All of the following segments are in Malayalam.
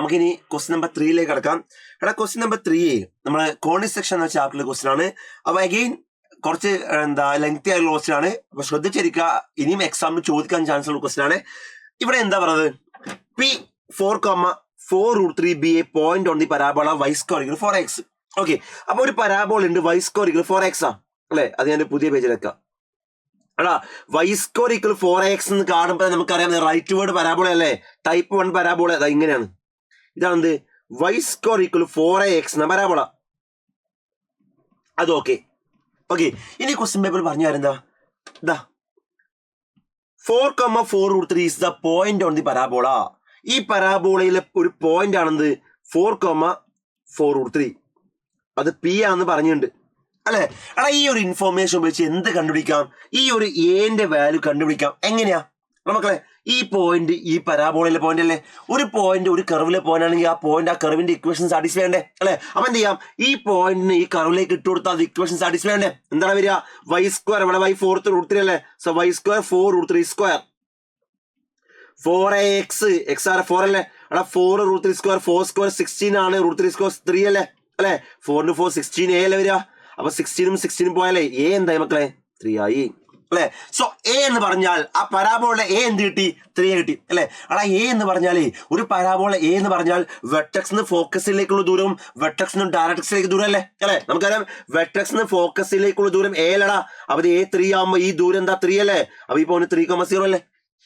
നമുക്കിനി ക്വസ്റ്റ്യൻ നമ്പർ 3ലേക്ക് കടക്കാം. ക്വസ്റ്റ്യൻ നമ്പർ 3 നമ്മളെ കോണിക് സെക്ഷൻ എന്ന ചാപ്റ്ററിലെ ക്വസ്റ്റ്യൻ ആണ്. അപ്പൊ അഗെയിൻ കുറച്ച് ലെങ്തി ആയിട്ടുള്ള ക്വസ്റ്റ്യൻ ആണ്. അപ്പൊ ശ്രദ്ധിച്ചിരിക്കുക, ഇനിയും എക്സാമിന് ചോദിക്കാൻ ചാൻസ് ഉള്ള ക്വസ്റ്റ്യൻ ആണ്. ഇവിടെ എന്താ പറയുന്നത്, P4,4√3 be a point on the parabola y square equal 4x. Okay, അപ്പൊ ഒരു പരാബോള ഉണ്ട് y square equal 4x ആ അല്ലെ. അത് ഞാൻ പുതിയ പേജിൽ വെക്കാം. എടാ y square equal 4x എന്ന് കാണുമ്പോൾ നമുക്കറിയാം റൈറ്റ് വേർഡ് പരാബോള അല്ലേ, ടൈപ്പ് 1 പരാബോള. അതാ ഇങ്ങനെയാണ്, ഇതാണ് y square equal 4x എന്ന പരാബോള. അത് ഓക്കെ. ഇനി ക്വസ്റ്റ്യൻ പേപ്പർ പറഞ്ഞു തരുന്ന 4,4√3 is the point on the parabola. ഈ പരാബോളയിലെ ഒരു പോയിന്റ് ആണെന്ന് 4,4√3. അത് പി ആണെന്ന് പറഞ്ഞിട്ടുണ്ട് അല്ലെ. എടാ ഈ ഒരു ഇൻഫോർമേഷൻ ഉപയോഗിച്ച് എന്ത് കണ്ടുപിടിക്കാം, ഈ ഒരു എന്റെ വാല്യൂ കണ്ടുപിടിക്കാം. എങ്ങനെയാ നമുക്കളെ, ഈ പോയിന്റ് ഈ പരാബോളയിലെ പോയിന്റ് അല്ലേ, ഒരു പോയിന്റ് ഒരു കർവിലെ പോയിന്റ് ആണെങ്കിൽ ആ പോയിന്റ് ആ കർവിന്റെ ഇക്വേഷൻ സാറ്റിസ്ഫൈ ചെയ്യണ്ടേ അല്ലെ. അപ്പൊ എന്ത് ചെയ്യാം, ഈ പോയിന്റിന് ഈ കർവിലേക്ക് ഇട്ട് കൊടുത്താൽ അത് ഇക്വേഷൻ സാറ്റിസ്ഫൈ ചെയ്യണ്ടേ. എന്താണ് വരിക, y സ്ക്വയർ, ഇവിടെ y 4√3 അല്ലേ. So y square 4√3 square 4x x are 4 അല്ലേ. അവിടെ 4√3 സ്ക്വയർ 4 സ്ക്വയർ 16 ആണ്, √3 സ്ക്വയർ 3 അല്ലേ. 4 4 16 a അല്ലേ വരിക. അപ്പൊ 16 പോയാലേ എ എന്തായി മക്കളെ, 3 ആയി അല്ലെ. സോ എ എന്ന് പറഞ്ഞാൽ ആ പരാബോള എ എന്ത് കിട്ടി, 3 കിട്ടി അല്ലെ. അടാ എ എന്ന് പറഞ്ഞാലേ ഒരു പരാബോള എ എന്ന് പറഞ്ഞാൽ വെർട്ടെക്സിന് ഫോക്കസിലേക്കുള്ള ദൂരം വെർട്ടെക്സിനും ഡയറക്ട്രിക്സിലേക്ക് ദൂരം അല്ലേ അല്ലെ. നമുക്കറിയാം വെർട്ടെക്സിന് ഫോക്കസിലേക്കുള്ള ദൂരം എ അല്ലടാ. അപ്പൊ എ 3 ആകുമ്പോ ഈ ദൂരം എന്താ 3 അല്ലേ. അപ്പൊ ഈ പോയിന്റ് 3,0 അല്ലേ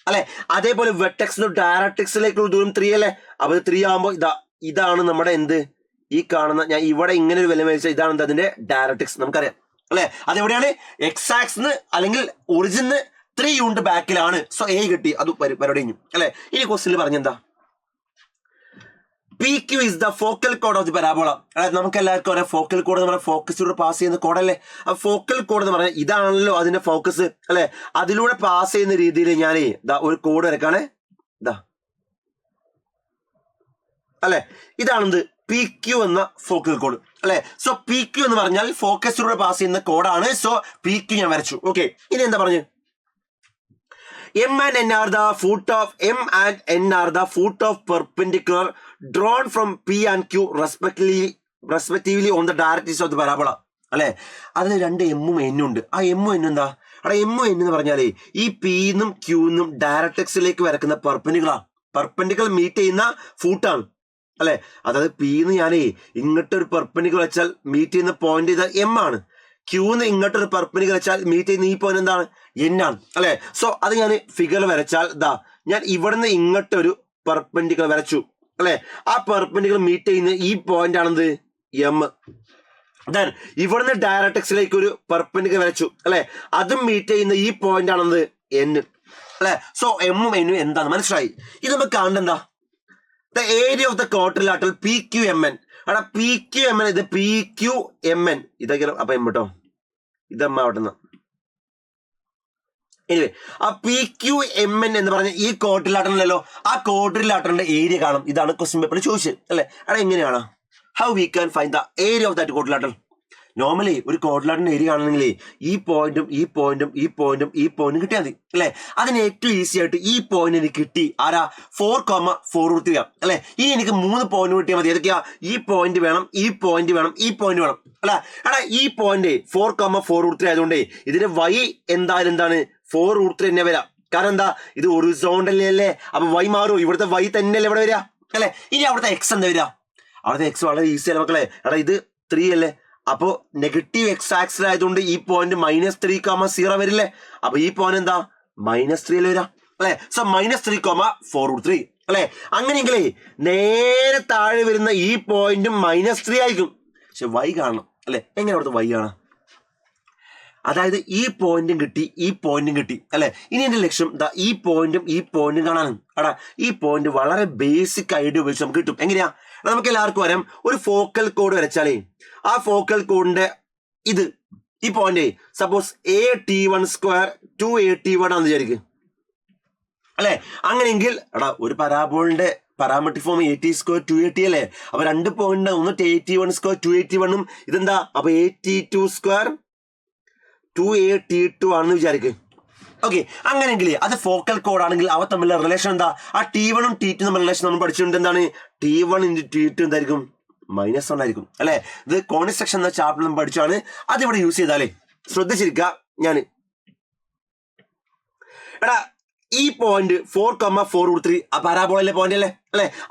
അല്ലെ. അതേപോലെ വെർട്ടെക്സിനും ഡയറക്ട്രിക്സിലേക്കുള്ള ദൂരം 3 അല്ലേ. അപ്പൊ 3 ആകുമ്പോ ഇതാണ് നമ്മുടെ എന്ത്, ഈ കാണുന്ന ഞാൻ ഇവിടെ ഇങ്ങനെ ഒരു വില മേടിച്ച ഇതാണ് അതിന്റെ ഡയറക്ട്രിക്സ് നമുക്കറിയാം അല്ലെ. അതെവിടെയാണ്, എക്സ് ആക്സിന് അല്ലെങ്കിൽ ഒറിജിന് 3 യൂണിറ്റ് ബാക്കിലാണ്. സോ എ കിട്ടി, അത് പരിപാടി കഴിഞ്ഞു അല്ലെ. ഇനി ക്വസ്റ്റ്യനിൽ പറഞ്ഞെന്താ, PQ is the focal chord of the parabola. അതായത് നമുക്ക് എല്ലാവർക്കും അറിയാം ഫോക്കൽ കോഡ് എന്ന് പറഞ്ഞാൽ ഫോക്കസിലൂടെ പാസ് ചെയ്യുന്ന കോഡല്ലേ. ആ ഫോക്കൽ കോഡ് എന്ന് പറഞ്ഞാൽ ഇതാണല്ലോ അതിന്റെ ഫോക്കസ് അല്ലെ. അതിലൂടെ പാസ് ചെയ്യുന്ന രീതിയിൽ ഞാൻ ഒരു കോഡ് വരക്കാണ് അല്ലെ. ഇതാണെന്ത് PQ എന്ന ഫോക്കൽ കോഡ് അല്ലെ. സോ PQ എന്ന് പറഞ്ഞാൽ ഫോക്കസിലൂടെ പാസ് ചെയ്യുന്ന കോഡാണ്. സോ PQ ഞാൻ വരച്ചു. ഓക്കെ, ഇനി എന്താ പറഞ്ഞു, M and N are the foot of perpendicular drawn from P and Q respectively on the directions of the parabola അല്ലെ. അതിന് 2 എമ്മും എന്നും ഉണ്ട്. ആ എമ്മും എന്നും എന്താ, അവിടെ എമ്മും എന്നും എന്ന് പറഞ്ഞാലേ ഈ പിന്നും ക്യൂന്നും ഡയറക്ട്രിക്സിലേക്ക് വരക്കുന്ന പെർപെൻഡിക്കുലർ മീറ്റ് ചെയ്യുന്ന ഫൂട്ടാണ് അല്ലെ. അതായത് പിന്ന് ഞാനേ ഇങ്ങോട്ടൊരു പെർപെൻഡിക്കുലർ വെച്ചാൽ മീറ്റ് ചെയ്യുന്ന പോയിന്റ് ഇത് എം ആണ്. ക്യൂന്ന് ഇങ്ങോട്ടൊരു പെർപെൻഡിക്കുലർ വെച്ചാൽ മീറ്റ് ചെയ്യുന്ന ഈ പോയിന്റ് എന്താണ്, എൻ ആണ് അല്ലെ. സോ അത് ഞാൻ ഫിഗർ വരച്ചാൽ ഞാൻ ഇവിടുന്ന് ഇങ്ങോട്ടൊരു പെർപെൻഡിക്കുലർ വരച്ചു അല്ലെ. ആ പെർപെൻഡിക്കുലർ മീറ്റ് ചെയ്യുന്ന ഈ പോയിന്റ് ആണെന്ത്, എം. ദെൻ ഇവിടുന്ന് ഡയറക്ട്രിക്സിലേക്ക് ഒരു പെർപെൻഡിക്കുലർ വരച്ചു അല്ലെ, അതും മീറ്റ് ചെയ്യുന്ന ഈ പോയിന്റ് ആണെന്ത്, എൻ അല്ലെ. സോ എമ്മും എന്നും എന്താണ് മനസ്സിലായി. ഇത് നമുക്ക് കാണണ്ടെന്താ, the area of the quadrilateral PQMN. അവിടെ PQMN ഇത് PQMN ഇതൊക്കെ അപ്പൊ എം കേട്ടോ, ഇതമ്മ അവിടെ. എനിവേ ആ PQMN എന്ന് പറഞ്ഞ ഈ ക്വാഡ്രിലാറ്ററലല്ലോ, ആ ക്വാഡ്രിലാറ്ററിന്റെ ഏരിയ കാണും. ഇതാണ് ക്വസ്റ്റ്യൻ പേപ്പറിൽ ചോദിച്ചത് അല്ലെ. അവിടെ എങ്ങനെയാണ്, how we can find the area of that quadrilateral. Normally ഒരു ക്വാഡ്രിലാറ്ററിന്റെ ഏരിയ ആണെന്നെങ്കിൽ ഈ പോയിന്റും ഈ പോയിന്റും ഈ പോയിന്റും ഈ പോയിന്റും കിട്ടിയാൽ മതി അല്ലെ. അതിന് ഏറ്റവും ഈസി ആയിട്ട് ഈ പോയിന്റ് എനിക്ക് കിട്ടി, ആരാ, 4,4√3 അല്ലെ. ഇനി എനിക്ക് 3 പോയിന്റ് കിട്ടിയാൽ മതി. ഏതൊക്കെയാ, ഈ പോയിന്റ് വേണം, ഈ പോയിന്റ് വേണം, ഈ പോയിന്റ് വേണം അല്ലെ. എടാ ഈ പോയിന്റ് 4,4√3 ആയതുകൊണ്ട് ഇതിന്റെ y എന്തായാലും എന്താണ് 4√3 തന്നെ വരാം. കാരണം എന്താ, ഇത് ഹൊറിസോണ്ടലി അല്ലേ. അപ്പൊ y മാറും, ഇവിടുത്തെ y തന്നെയല്ലേ ഇവിടെ വരിക അല്ലെ. ഇനി അവിടുത്തെ x എന്താ വരിക, അവിടുത്തെ x വളരെ ഈസി അല്ലേ മക്കളെ. എടാ ഇത് 3 അല്ലേ, അപ്പോ നെഗറ്റീവ് എക്സ് ആക്സിൽ ആയതുകൊണ്ട് ഈ പോയിന്റ് -3,0 വരില്ലേ. അപ്പൊ ഈ പോയിന്റ് എന്താ, -3 വരാം അല്ലെ. സോ -3,4√3 അല്ലെ. അങ്ങനെയെങ്കിലേ നേരെ താഴെ വരുന്ന ഈ പോയിന്റും -3 ആയിരിക്കും. പക്ഷെ y കാണണം അല്ലെ. എങ്ങനെ അവിടുത്തെ y കാണാം, അതായത് ഈ പോയിന്റും കിട്ടി, ഈ പോയിന്റും കിട്ടി അല്ലെ. ഇനി എന്റെ ലക്ഷ്യം ഈ പോയിന്റും ഈ പോയിന്റും കാണാനും. എടാ ഈ പോയിന്റ് വളരെ ബേസിക് ഐഡിയ ഉപയോഗിച്ച് നമുക്ക് കിട്ടും. എങ്ങനെയാ, നമുക്ക് എല്ലാവർക്കും അറിയാം, ഒരു ഫോക്കൽ കോഡ് വരച്ചാലേ ആ ഫോക്കൽ കോഡിന്റെ ഇത് ഈ പോയിന്റ് സപ്പോസ് AT1² 2AT1 ആണെന്ന് വിചാരിക്കും അല്ലെ. അങ്ങനെയെങ്കിൽ എടാ ഒരു പരാബോളിന്റെ പാരാമെട്രിക് ഫോം AT² 2AT അല്ലേ. അപ്പൊ 2 പോയിന്റ്, ഒന്ന് AT1² 2AT1ഉം ഇതെന്താ, അപ്പൊ AT2² 2AT2 ആണെന്ന് വിചാരിക്കും. ഓക്കെ, അങ്ങനെയെങ്കിൽ അത് ഫോക്കൽ കോഡ് ആണെങ്കിൽ അവ തമ്മിലുള്ള റിലേഷൻ എന്താ, ആ T1ഉം T2 തമ്മിലുള്ള റിലേഷൻ നമ്മൾ പഠിച്ചിട്ടുണ്ട്. എന്താണ്, T1 into T2 എന്തായിരിക്കും -1 ആയിരിക്കും അല്ലെ. ഇത് കോണിക് സെക്ഷൻ എന്ന ചാപ്റ്റർ നമ്മൾ പഠിച്ചാണ്. അതിവിടെ യൂസ് ചെയ്താലേ ശ്രദ്ധിച്ചിരിക്കുക. ഞാൻ എടാ ഈ പോയിന്റ് 4,4√3 ആ പാരാബോളയിലെ പോയിന്റ് അല്ലേ.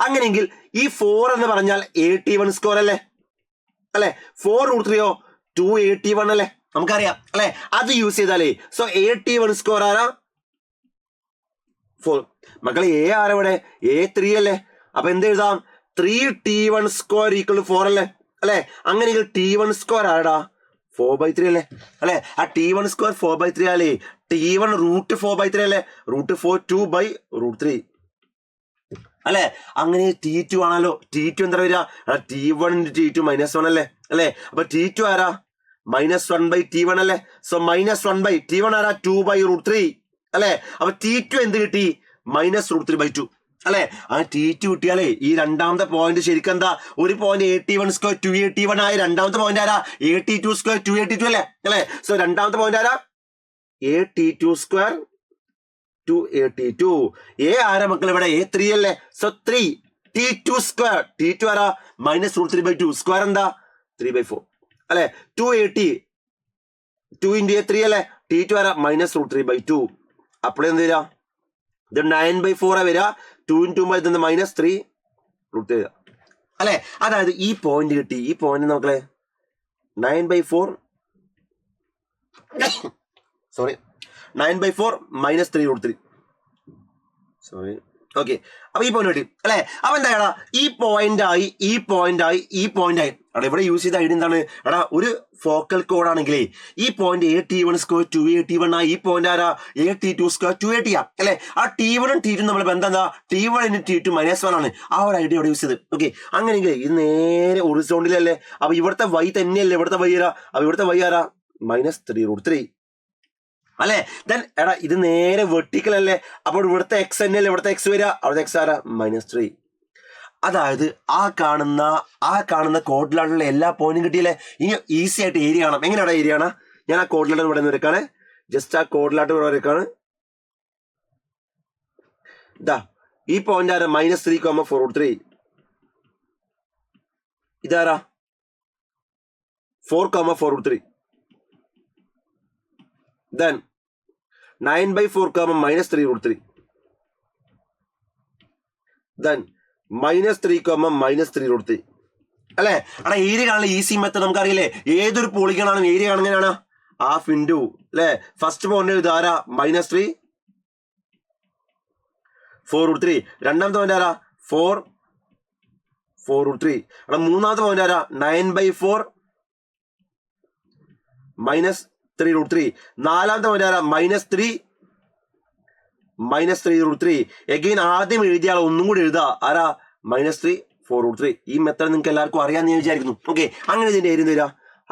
അങ്ങനെയെങ്കിൽ ഈ 4 എന്ന് പറഞ്ഞാൽ AT1² അല്ലേ 4√3 2AT1 അല്ലേ, നമുക്കറിയാം അല്ലെ. അത് യൂസ് ചെയ്താലേ സോ AT1² ആരാ 4. മക്കളെ A ആരാ ഇവിടെ A3 അല്ലേ. അപ്പൊ എന്ത് എഴുതാം 3T1² = 4 അല്ലേ. അങ്ങനെയെങ്കിൽ T1² ആരാടാ 4/3 അല്ലേ. ആ T1² 4/3 അല്ലേ. T1 √4/3 അല്ലേ. √4 2/√3 അല്ലെ. അങ്ങനെ T2 ആണല്ലോ. T2 എന്താ വരിക T1 into T2 -1 അല്ലേ. അപ്പൊ T2 ആരാ -1/T1 അല്ലേ. സോ -1/T1 ആരാ 2/√3 അല്ലെ. അപ്പൊ T2 എന്ത് കിട്ടി -√3/2 അല്ലെ. ആ T2 കിട്ടിയാലേ ഈ രണ്ടാമത്തെ പോയിന്റ് ശരിക്കും എന്താ ഒരു പോയിന്റ് AT1² 2AT1 ആയ രണ്ടാമത്തെ പോയിന്റ് ആരാ AT2² 2AT2 അല്ലേ. സോ രണ്ടാമത്തെ പോയിന്റ് ആരാ AT2² 2AT2. A ആരാ മക്കൾ ഇവിടെ A3 അല്ലേ. സോ 3 T2² ആരാ -√3/2 സ്ക്വയർ എന്താ 3/4 അല്ലെ. 2AT 2 into A3 അല്ലേ. T2 ആരാ -√3/2. അപ്പോൾ എന്ത് വരിക ഇത് 9/4 വരിക. 2 into -3√3 അല്ലെ. അതായത് ഈ പോയിന്റ് കിട്ടി. ഈ പോയിന്റ് നോക്കളെ 9/4 സോറി 9/4 -3√3 സോറി ഓക്കെ. അപ്പൊ ഈ പോയിന്റ് കിട്ടി അല്ലെ. അപ്പൊ എന്താ ഈ പോയിന്റ് ആയി അവിടെ ഇവിടെ യൂസ് ചെയ്ത ഐഡിയ എന്താണ് എടാ ഒരു ഫോക്കൽ കോഡ് ആണെങ്കിലേ ഈ പോയിന്റ് AT1² 2AT1 ഈ പോയിന്റ് ആരാ AT2² 2AT അല്ലെ. ആ T1 T2 നമ്മൾ ബന്ധം എന്താ T1 into T2 -1 ആണ്. ആ ഒരു ഐഡിയ ഇവിടെ യൂസ് ചെയ്ത്. ഓക്കെ. അങ്ങനെയെങ്കിൽ ഇത് നേരെ ഹൊറിസോണ്ടലല്ലേ. അപ്പൊ ഇവിടുത്തെ y തന്നെയല്ലേ ഇവിടുത്തെ y ആരാ. അപ്പൊ ഇവിടുത്തെ y ആരാ -3√3 അല്ലെ. ദെൻ എടാ ഇത് നേരെ വെർട്ടിക്കൽ അല്ലേ. അപ്പോൾ ഇവിടുത്തെ x തന്നെയല്ലേ ഇവിടുത്തെ x വരിക. അവിടുത്തെ x ആരാ -3. അതായത് ആ കാണുന്ന കോഡിലാട്ടുള്ള എല്ലാ പോയിന്റും കിട്ടിയില്ലേ. ഇനി ഈസി ആയിട്ട് ഏരിയ കാണാം. എങ്ങനെയാണ് ഏരിയ കാണാം. ഞാൻ ആ കോഡിലാട്ട് ഇവിടെ നിന്ന് വരക്കാണ്. ജസ്റ്റ് ആ കോഡിലാട്ട് ഇവിടെ വരക്കാണ്. ഇതാ ഈ പോയിന്റ് ആരാ -3,4√3. ഇതാരാ 4,4√3. then 9/4, -3√3. then -3, -3√3 അല്ലെ. അവിടെ ഏരിയ കാണാൻ ഈസി മെത്തേഡ് നമുക്കറിയില്ലേ. ഏതൊരു പോളിഗണാണ് ഏരിയ കാണുന്നതാണ് ഹാഫ് ഇൻറ്റു അല്ലെ. ഫസ്റ്റ് പോയിന്റ് ഇതാരാ -3/4√3. രണ്ടാമത്തെ പോയിന്റ് ആരാ 4/4√3. അവിടെ മൂന്നാമത്തെ പോയിന്റ് ആരാ 9/4 -3√3. നാലാമത്തെ പോയിന്റ് ആരാ -3/3√3. എഗെയിൻ ആദ്യം എഴുതിയ ആൾ ഒന്നും കൂടി എഴുതാ ആരാ -3/4√3. ഈ മെത്തേഡ് നിങ്ങൾക്ക് എല്ലാവർക്കും അറിയാമെന്ന് ഞാൻ വിചാരിക്കുന്നു. ഓക്കെ. അങ്ങനെ ഇതിന്റെ ഏരിയ വരിക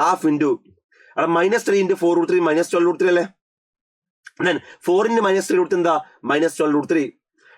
ഹാഫ് ഇൻറ്റു അവിടെ -3 into 4√3 -12√3 അല്ലേ. then 4 into -3√3 എന്താ -12√3.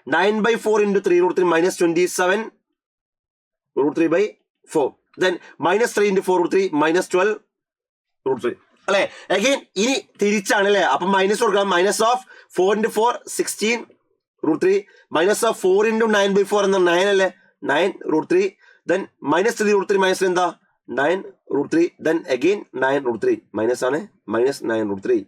9/4 into 3√3 -27√3/4. then -3 into 4√3 -12√3 അല്ലെ. അഗെയിൻ ഇനി തിരിച്ചാണ് അല്ലെ. അപ്പൊ മൈനസ് കൊടുക്കാം. -4 into 4 16√3 -4 into 9/4 എന്ന 9 അല്ലേ 9√3. then -3√3 -3 എന്താ 9√3. then again 9√3 മൈനസ് ആണ് -9√3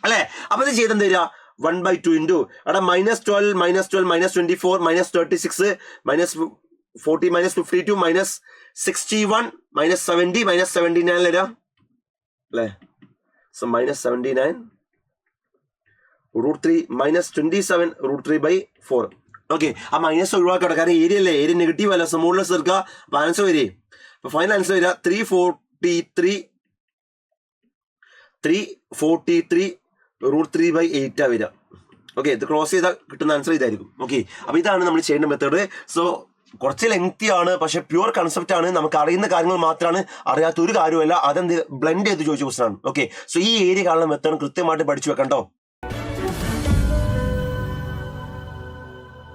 അല്ലെ. അപ്പൊ ഇത് ചെയ്തെന്ത് വരിക 1/2 into അവിടെ -12 -12 -24 -36 -40 -52 -61 -70 -79 വരിക അല്ലേ. സോ -79√3 -27√3/4. ഓക്കെ. ആ മൈനസ് ഒഴിവാക്കട്ടെ കാരണം ഏരിയ അല്ലേ. ഏരിയ നെഗറ്റീവ് അല്ല. സോ മുകളിൽ ചേർക്കുക. അപ്പൊ ആൻസർ വരെ അപ്പൊ ഫൈനൽ ആൻസർ വരിക 343√3/8 വരിക. ഓക്കെ. ഇത് ക്രോസ് ചെയ്താൽ കിട്ടുന്ന ആൻസർ ഇതായിരിക്കും. ഓക്കെ. അപ്പൊ ഇതാണ് നമ്മൾ ചെയ്യേണ്ട മെത്തേഡ്. സോ കുറച്ച് ലെങ്തി ആണ് പക്ഷെ പ്യൂർ കൺസെപ്റ്റ് ആണ്. നമുക്ക് അറിയുന്ന കാര്യങ്ങൾ മാത്രമാണ്. അറിയാത്ത ഒരു കാര്യമല്ല. അതെന്ത് ബ്ലെൻഡ് ചെയ്ത് ചോദിച്ച ക്വസ്റ്റൻ ആണ്. ഓക്കെ. സോ ഈ ഏരിയ കാണുന്ന മെത്തേഡ് കൃത്യമായിട്ട് പഠിച്ചു വെക്കണ്ടോ.